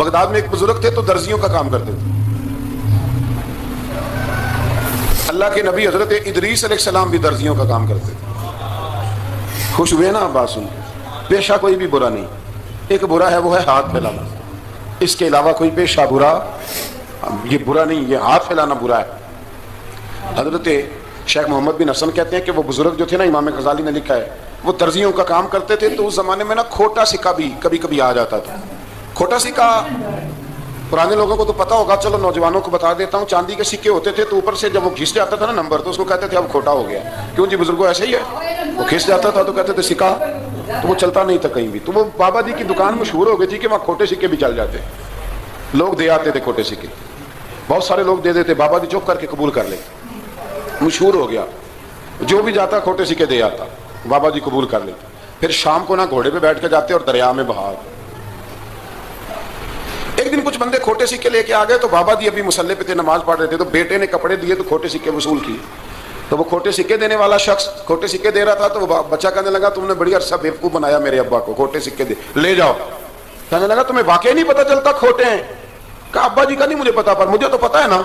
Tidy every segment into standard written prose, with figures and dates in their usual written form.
Baghdad میں ایک بزرگ تھے تو درزیوں کا کام کرتے تھے. اللہ کے نبی حضرت ادریس علیہ السلام بھی درزیوں کا کام کرتے تھے. خوش ہوئے نا بات سن. پیشہ کوئی بھی برا نہیں, ایک برا ہے وہ ہے ہاتھ پھیلانا, اس کے علاوہ کوئی پیشہ برا یہ برا نہیں, یہ ہاتھ پھیلانا برا ہے. حضرت شیخ محمد بن حسن کہتے ہیں کہ وہ بزرگ جو تھے نا, امام غزالی نے لکھا ہے, وہ درزیوں کا کام کرتے تھے. تو اس زمانے میں نا کھوٹا سکہ بھی کبھی کبھی آ جاتا تھا. کھوٹا سکہ پرانے لوگوں کو تو پتا ہوگا, چلو نوجوانوں کو بتا دیتا ہوں. چاندی کے سکے ہوتے تھے تو اوپر سے جب وہ گھس جاتا تھا نا نمبر, تو اس کو کہتے تھے اب کھوٹا ہو گیا. کیوں جی بزرگوں ایسے ہی ہے, وہ گھس جاتا تھا تو کہتے تھے سکہ, تو وہ چلتا نہیں تھا کہیں بھی. تو وہ بابا جی کی دکان مشہور ہو گئی تھی کہ وہاں کھوٹے سکے بھی چل جاتے, لوگ دے آتے تھے کھوٹے سکے, بہت سارے لوگ دے دیتے, بابا جی چپ کر کے قبول کر لے. مشہور ہو گیا, جو بھی جاتا کھوٹے سکے دے آتا, بابا جی قبول کر لیتے. پھر شام کو نا گھوڑے پہ بیٹھ کے جاتے اور دریا میں بہا. ایک دن کچھ بندے کھوٹے سکے لے کے آ گئے, تو بابا جی ابھی مصلے پہ تھے, نماز پڑھ رہے تھے, تو بیٹے نے کپڑے دیے تو کھوٹے سکے وصول کیے. تو وہ کھوٹے سکے دینے والا شخص کھوٹے سکے دے رہا تھا, تو وہ بچہ کہنے لگا تم نے بڑی عرصہ بیوقوف بنایا میرے ابا کو, کھوٹے سکے دے لے جاؤ. کہنے لگا تمہیں واقعی نہیں پتا چلتا کھوٹے ہیں؟ کہا ابا جی کا نہیں مجھے پتا, پر مجھے تو پتا ہے نا.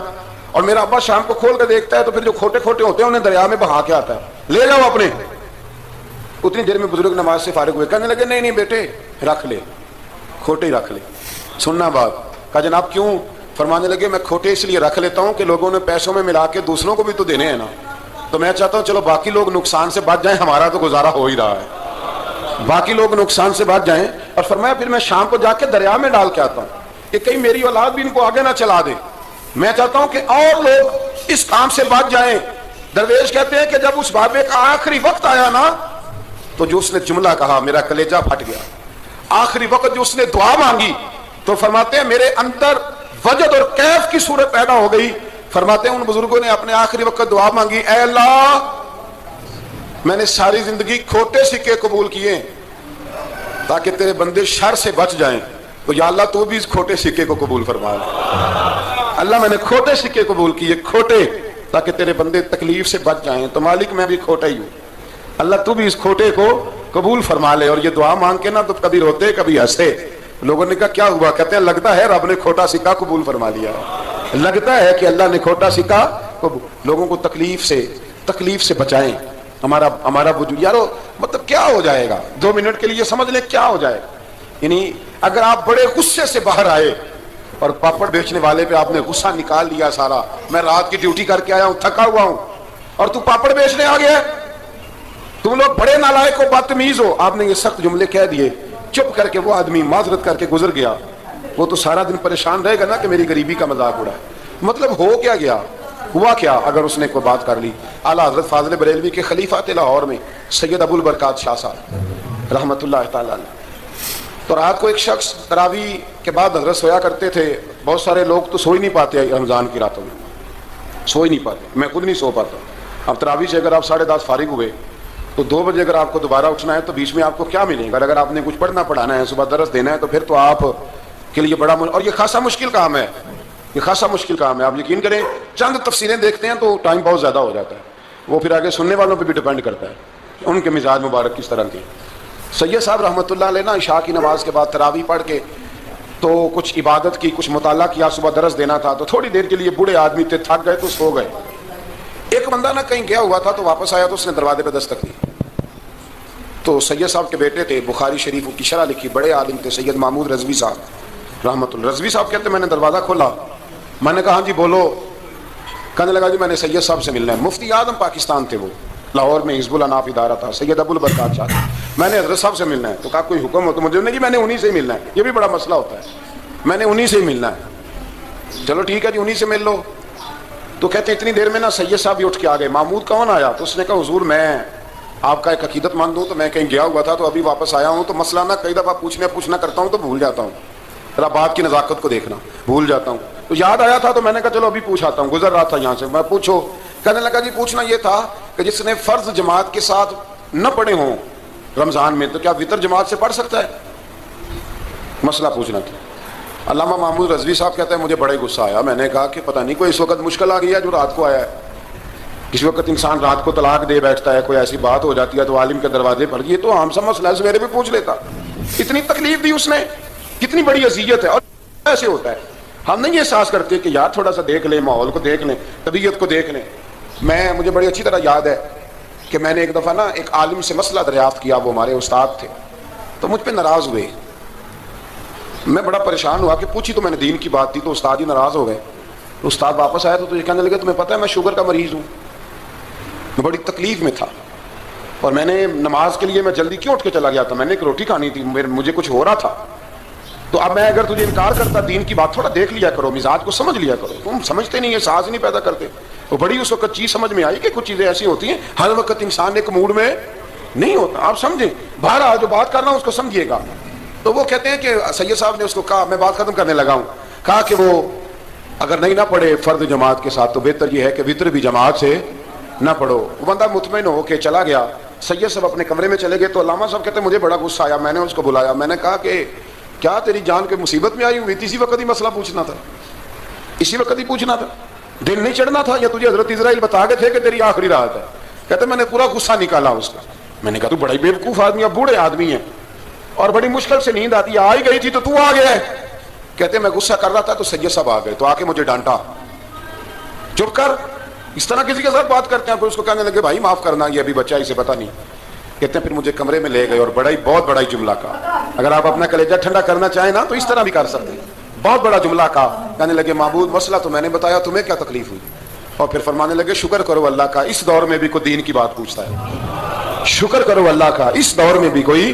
اور میرا ابا شام کو کھول کے دیکھتا ہے تو پھر جو کھوٹے کھوٹے ہوتے ہیں انہیں دریا میں بہا کے آتا ہے, لے جاؤ اپنے. اتنی دیر میں بزرگ نماز سے فارغ ہوئے, کہنے لگے نہیں نہیں بیٹے رکھ لے, کھوٹے ہی رکھ لے. سننا بات. کہا جناب کیوں؟ فرمانے لگے میں کھوٹے اس لیے رکھ لیتا ہوں کہ لوگوں نے پیسوں میں ملا کے دوسروں کو بھی تو دینے ہیں نا, تو میں چاہتا ہوں چلو باقی لوگ نقصان سے بچ جائیں, ہمارا تو گزارا ہو ہی رہا ہے, باقی لوگ نقصان سے بچ جائیں. اور فرمایا پھر میں شام کو جا کے دریا میں ڈال کے آتا ہوں کہ کہیں میری اولاد بھی ان کو آگے نہ چلا دے. میں چاہتا ہوں کہ اور لوگ اس کام سے بچ جائیں. درویش کہتے ہیں کہ جب اس بابے کا آخری وقت آیا نا, تو جو اس نے جملہ کہا میرا کلیجہ پھٹ گیا. آخری وقت جو اس نے دعا مانگی, تو فرماتے ہیں میرے اندر وجد اور کیف کی صورت پیدا ہو گئی. فرماتے ہیں ان بزرگوں نے اپنے آخری وقت دعا مانگی, اے اللہ میں نے ساری زندگی کھوٹے سکے قبول کیے تاکہ تیرے بندے شر سے بچ جائیں, تو یا اللہ تو بھی اس کھوٹے سکے کو قبول فرما. اللہ میں نے کھوٹے سکے قبول کیے, کھوٹے, تاکہ تیرے بندے تکلیف سے بچ جائیں. تو مالک میں بھی کھوٹا ہی ہوں, اللہ تو بھی اس کھوٹے کو قبول فرما لے. اور یہ دعا مانگ کے نا تو کبھی روتے کبھی ہنسے. لوگوں نے کہا کیا ہوا؟ کہتے ہیں لگتا ہے رب نے کھوٹا سکہ قبول فرما لیا, لگتا ہے کہ اللہ نے کھوٹا سکہ. لوگوں کو تکلیف سے بچائیں. ہمارا وجود یارو مطلب کیا ہو جائے گا, 2 منٹ کے لیے سمجھ لیں کیا ہو جائے. یعنی اگر آپ بڑے غصے سے باہر آئے اور پاپڑ بیچنے والے پہ آپ نے غصہ نکال لیا سارا, میں رات کی ڈیوٹی کر کے آیا ہوں, تھکا ہوا ہوں, اور تو پاپڑ بیچنے آ گیا, تم لوگ بڑے نالائق ہو, بدتمیز ہو. آپ نے یہ سخت جملے کہہ دیے, چپ کر کے وہ آدمی معذرت کر کے گزر گیا. وہ تو سارا دن پریشان رہے گا نا کہ میری غریبی کا مذاق اڑا. مطلب ہو کیا گیا, ہوا کیا اگر اس نے کوئی بات کر لی. اعلیٰ حضرت فاضل بریلوی کے خلیفہ لاہور میں سید ابو البرکات شاہ صاحب رحمۃ اللہ تعالیٰ علیہ, تو رات کو ایک شخص تراویح کے بعد حضرت سویا کرتے تھے. بہت سارے لوگ تو سو ہی نہیں پاتے رمضان کی راتوں میں, سو ہی نہیں پاتے, میں خود نہیں سو پاتا. اب تراویح سے اگر آپ 10:30 فارغ ہوئے تو 2 بجے اگر آپ کو دوبارہ اٹھنا ہے تو بیچ میں آپ کو کیا ملے گا؟ اگر آپ نے کچھ پڑھنا پڑھانا ہے, صبح درس دینا ہے, تو پھر تو آپ کے لیے بڑا اور یہ خاصا مشکل کام ہے, یہ خاصا مشکل کام ہے. آپ یقین کریں چند تفسیریں دیکھتے ہیں تو ٹائم بہت زیادہ ہو جاتا ہے. وہ پھر آگے سننے والوں پہ بھی ڈیپینڈ کرتا ہے ان کے مزاج مبارک کس طرح کے. سید صاحب رحمۃ اللہ علیہ نا عشاء کی نماز کے بعد تراویح پڑھ کے تو کچھ عبادت کی, کچھ مطالعہ کیا, صبح درس دینا تھا, تو تھوڑی دیر کے لیے بوڑھے آدمی تھے, تھک گئے تو سو گئے. ایک بندہ نا کہیں گیا ہوا تھا تو واپس آیا تو اس نے دروازے پہ دستک دی. تو سید صاحب کے بیٹے تھے, بخاری شریف کی شرح لکھی, بڑے عالم تھے, سید محمود رضوی صاحب رحمۃ اللہ. رضوی صاحب کہتے میں نے دروازہ کھولا, میں نے کہا ہاں جی بولو. کہنے لگا جی میں نے سید صاحب سے ملنا ہے. مفتی اعظم پاکستان تھے, وہ لاہور میں حزب الاناف ادارہ تھا, سید ابو البرکات شاہ, میں نے حضرت صاحب سے ملنا ہے. تو کہا کوئی حکم ہو تو مجھے نہیں, جی میں نے انہی سے ملنا ہے. یہ بھی بڑا مسئلہ ہوتا ہے, میں نے انہی سے ملنا ہے. چلو ٹھیک ہے جی انہی سے مل لو. تو کہتے اتنی دیر میں نا سید صاحب بھی اٹھ کے آ گئے. محمود کون آیا؟ تو اس نے کہا حضور میں آپ کا ایک عقیدت مند ہوں, تو میں کہیں گیا ہوا تھا تو ابھی واپس آیا ہوں, تو مسئلہ نا کئی دفعہ پوچھنا کرتا ہوں تو بھول جاتا ہوں, ذرا بات کی نزاکت کو دیکھنا, بھول جاتا ہوں. تو یاد آیا تھا تو میں نے کہا چلو ابھی پوچھاتا ہوں, گزر رہا تھا یہاں سے, میں پوچھو. کہنے لگا جی پوچھنا یہ تھا کہ جس نے فرض جماعت کے ساتھ نہ پڑھے ہوں رمضان میں تو کیا وطر جماعت سے پڑھ سکتا ہے؟ مسئلہ پوچھنا تھا. علامہ محمود رضوی صاحب کہتے ہیں مجھے بڑے غصہ آیا. میں نے کہا کہ پتہ نہیں کوئی اس وقت مشکل آ گئی ہے جو رات کو آیا ہے. کسی وقت انسان رات کو طلاق دے بیٹھتا ہے, کوئی ایسی بات ہو جاتی ہے تو عالم کے دروازے پر, یہ تو عام سا مسئلہ ہے, سویرے بھی پوچھ لیتا. اتنی تکلیف دی اس نے, کتنی بڑی اذیت ہے. اور ایسے ہوتا ہے، ہم نہیں احساس کرتے کہ یار تھوڑا سا دیکھ لیں، ماحول کو دیکھ لیں، طبیعت کو دیکھ لیں۔ مجھے بڑی اچھی طرح یاد ہے کہ میں نے ایک دفعہ نا ایک عالم سے مسئلہ دریافت کیا، وہ ہمارے استاد تھے، تو مجھ پہ ناراض ہوئے۔ میں بڑا پریشان ہوا کہ پوچھی تو میں نے دین کی بات تھی، تو استاد ہی ناراض ہو گئے۔ تو استاد واپس آیا تو یہ کہنے لگے تمہیں پتہ ہے میں شوگر کا مریض ہوں۔ میں بڑی تکلیف میں تھا، اور میں نے نماز کے لیے میں جلدی کیوں اٹھ کے چلا گیا تھا، میں نے ایک روٹی کھانی تھی، مجھے کچھ ہو رہا تھا۔ تو اب میں اگر تجھے انکار کرتا دین کی بات، تھوڑا دیکھ لیا کرو، مزاج کو سمجھ لیا کرو، تم سمجھتے نہیں، احساس نہیں پیدا کرتے۔ تو بڑی اس وقت چیز سمجھ میں آئی کہ کچھ چیزیں ایسی ہوتی ہیں ہر وقت انسان ایک موڈ میں نہیں ہوتا، آپ سمجھیں، بہرحال جو بات کر رہا ہوں اس کو سمجھیے گا۔ تو وہ کہتے ہیں کہ سید صاحب نے اس کو کہا، میں بات ختم کرنے لگا ہوں، کہا کہ وہ اگر نہیں نہ پڑھے فرد جماعت کے ساتھ تو بہتر یہ ہے کہ وتر بھی جماعت سے نہ پڑھو۔ وہ بندہ مطمئن ہو کے چلا گیا۔ سید صاحب اپنے کمرے میں چلے گئے تو علامہ صاحب کہتے ہیں مجھے بڑا غصہ آیا، میں نے اس کو بلایا، میں نے کہا کہ کیا تیری جان کے مصیبت میں آئی ہوئی تھی؟ اسی وقت ہی مسئلہ پوچھنا تھا، اسی وقت ہی پوچھنا تھا، دل نہیں چڑھنا تھا، یا تجھے حضرت اسرائیل بتا گئے تھے کہ تیری آخری رات ہے؟ کہتے میں نے پورا غصہ نکالا اس کا۔ میں نے کہا تو بڑا ہی بیوقوف آدمی، اب بوڑھے آدمی ہیں اور بڑی مشکل سے نیند آتی ہے، آ ہی گئی تھی تو آ گیا ہے۔ کہتے میں غصہ کر رہا تھا تو سید صاحب آ گئے، تو آ کے مجھے ڈانٹا، چپ کر، اس طرح کسی کے ساتھ بات کرتے ہیں؟ پھر اس کو کہنے لگے بھائی معاف کرنا، یہ ابھی بچہ اسے پتہ نہیں۔ کہتے ہیں پھر مجھے کمرے میں لے گئے اور بہت بڑا ہی جملہ کہا۔ اگر آپ اپنا کلیجہ ٹھنڈا کرنا چاہیں نا تو اس طرح بھی کر سکتے ہیں، بہت بڑا جملہ کہا۔ کہنے لگے معبود مسئلہ تو میں نے بتایا، تمہیں کیا تکلیف ہوئی؟ اور پھر فرمانے لگے شکر کرو اللہ کا، اس دور میں بھی کوئی دین کی بات پوچھتا ہے، شکر کرو اللہ کا، اس دور میں بھی کوئی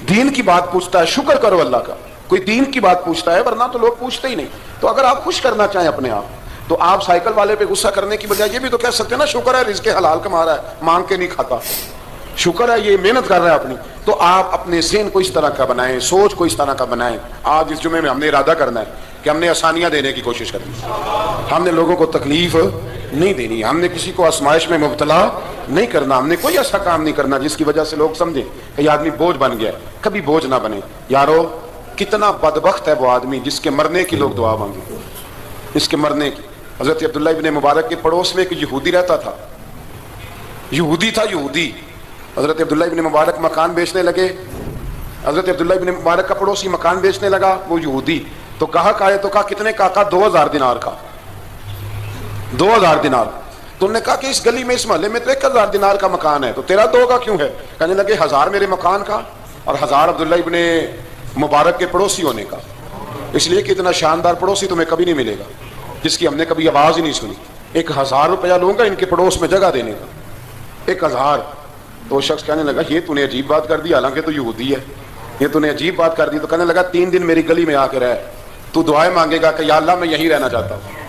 دین کی بات پوچھتا ہے، شکر کرو اللہ کا، کوئی دین کی بات پوچھتا ہے، ورنہ تو لوگ پوچھتے ہی نہیں۔ تو اگر آپ خوش کرنا چاہیں اپنے آپ تو آپ سائیکل والے پہ غصہ کرنے کی بجائے یہ بھی تو کہہ سکتے ہیں نا شکر ہے رزق حلال کما رہا ہے، مانگ کے نہیں کھاتا، شکر ہے یہ محنت کر رہا ہے اپنی۔ تو آپ اپنے ذہن کو اس طرح کا بنائیں، سوچ کو اس طرح کا بنائیں۔ آج اس جمعے میں ہم نے ارادہ کرنا ہے کہ ہم نے آسانیاں دینے کی کوشش کرنی، ہم نے لوگوں کو تکلیف نہیں دینی، ہم نے کسی کو آزمائش میں مبتلا نہیں کرنا، ہم نے کوئی ایسا کام نہیں کرنا جس کی وجہ سے لوگ سمجھیں کہ یہ آدمی بوجھ بن گیا۔ کبھی بوجھ نہ بنے یارو۔ کتنا بدبخت ہے وہ آدمی جس کے مرنے کی لوگ دعا مانگے، جس کے مرنے کی۔ حضرت عبداللہ ابن مبارک کے پڑوس میں ایک یہودی رہتا تھا، یہودی تھا، یہودی۔ حضرت عبداللہ ابن مبارک مکان بیچنے لگے، حضرت عبداللہ ابن مبارک کا پڑوسی مکان بیچنے لگا، وہ یہودی۔ تو گاہک آئے تو کہا کتنے کا؟ کہا 2000 دینار کا، 2000 دینار۔ تو انہوں نے کہا کہ اس گلی میں اس محلے میں تو 1000 دینار کا مکان ہے، تو تیرا 2 کا کیوں ہے؟ کہنے لگے 1000 میرے مکان کا اور 1000 عبداللہ ابن مبارک کے پڑوسی ہونے کا، اس لیے کہ اتنا شاندار پڑوسی تمہیں کبھی نہیں ملے گا جس کی ہم نے کبھی آواز ہی نہیں سنی۔ 1000 روپیہ لوں گا ان کے پڑوس میں جگہ دینے کا، 1000۔ تو شخص کہنے لگا یہ تو نے عجیب بات کر دی، حالانکہ تو یہودی ہے، یہ تو نے عجیب بات کر دی۔ تو کہنے لگا 3 دن میری گلی میں آ کے رہ، تو دعائیں مانگے گا کہ یا اللہ میں یہیں رہنا چاہتا ہوں،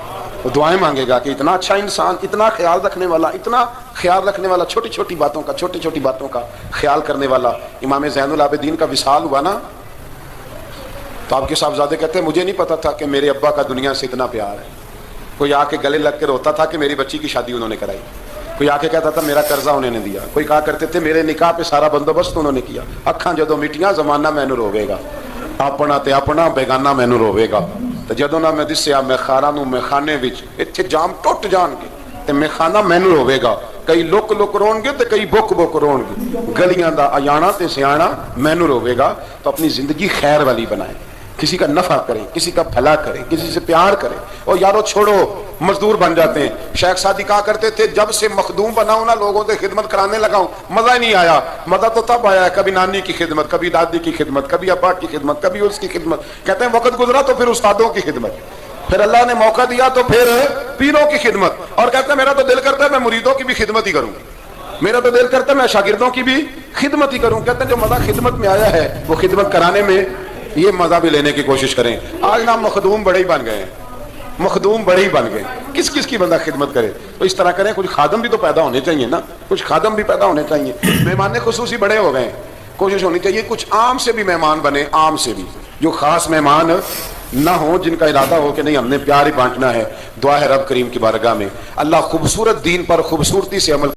تو دعائیں مانگے گا کہ اتنا اچھا انسان، اتنا خیال رکھنے والا، اتنا خیال رکھنے والا، چھوٹی چھوٹی باتوں کا خیال کرنے والا۔ امام زین العابدین کا وصال ہوا نا، تو آپ کے صاحبزادے کہتے ہیں مجھے نہیں پتا تھا کہ میرے ابا کا دنیا سے اتنا پیار ہے۔ کوئی آ کے گلے لگ کے روتا تھا کہ میری بچی کی شادی انہوں نے کرائی، کوئی آ کے کہتا تھا میرا قرضہ انہوں نے دیا، کوئی کہا کرتے تھے میرے نکاح پہ سارا بندوبست انہوں نے کیا۔ اکھاں جدوں مٹیاں زمانہ مینوں روے گا، اپنا تے اپنا بیگانہ مینوں روے گا۔ تے جدوں نہ میں دسیا میں خاراں نوں میں خانے وچ ایتھے جام ٹوٹ جان گے تے میں خانہ مینوں روے گا، کئی لک لک رون گے تے کئی بک بک رون گے، گلیاں دا اجانا تے سیانا مینوں روے گا۔ تو اپنی زندگی خیر والی بنائیں، کسی کا نفع کریں، کسی کا بھلا کریں، کسی سے پیار کریں۔ اور یارو چھوڑو مزدور بن جاتے ہیں۔ شیخ سعدی کہا کرتے تھے جب سے مخدوم بنا ہوں نا لوگوں سے خدمت کرانے لگا ہوں مزہ ہی نہیں آیا۔ مزہ تو تب آیا ہے کبھی نانی کی خدمت، کبھی دادی کی خدمت، کبھی ابا کی خدمت، کبھی اس کی خدمت۔ کہتے ہیں وقت گزرا تو پھر استادوں کی خدمت، پھر اللہ نے موقع دیا تو پھر پیروں کی خدمت۔ اور کہتے ہیں میرا تو دل کرتا ہے میں مریدوں کی بھی خدمت ہی کروں، میرا تو دل کرتا ہے میں شاگردوں کی بھی خدمت ہی کروں۔ کہتے ہیں جو مزہ خدمت میں آیا ہے وہ خدمت کرانے میں یہ مزہ بھی لینے کی کوشش کریں۔ آج نا مخدوم بڑے ہی بن گئے ہیں، مخدوم بڑے ہی بن گئے، کس کس کی بندہ خدمت کرے؟ تو اس طرح کریں، کچھ خادم بھی تو پیدا ہونے چاہیے نا، کچھ خادم بھی پیدا ہونے چاہیے۔ مہمان خصوصی بڑے ہو گئے ہیں، کوشش ہونی چاہیے کچھ عام سے بھی مہمان بنے، عام سے بھی، جو خاص مہمان نہ ہوں، جن کا ارادہ ہو کہ نہیں ہم نے پیار ہی بانٹنا ہے۔ دعا ہے رب کریم کی بارگاہ میں اللہ خوبصورت دین پر خوبصورتی سے عمل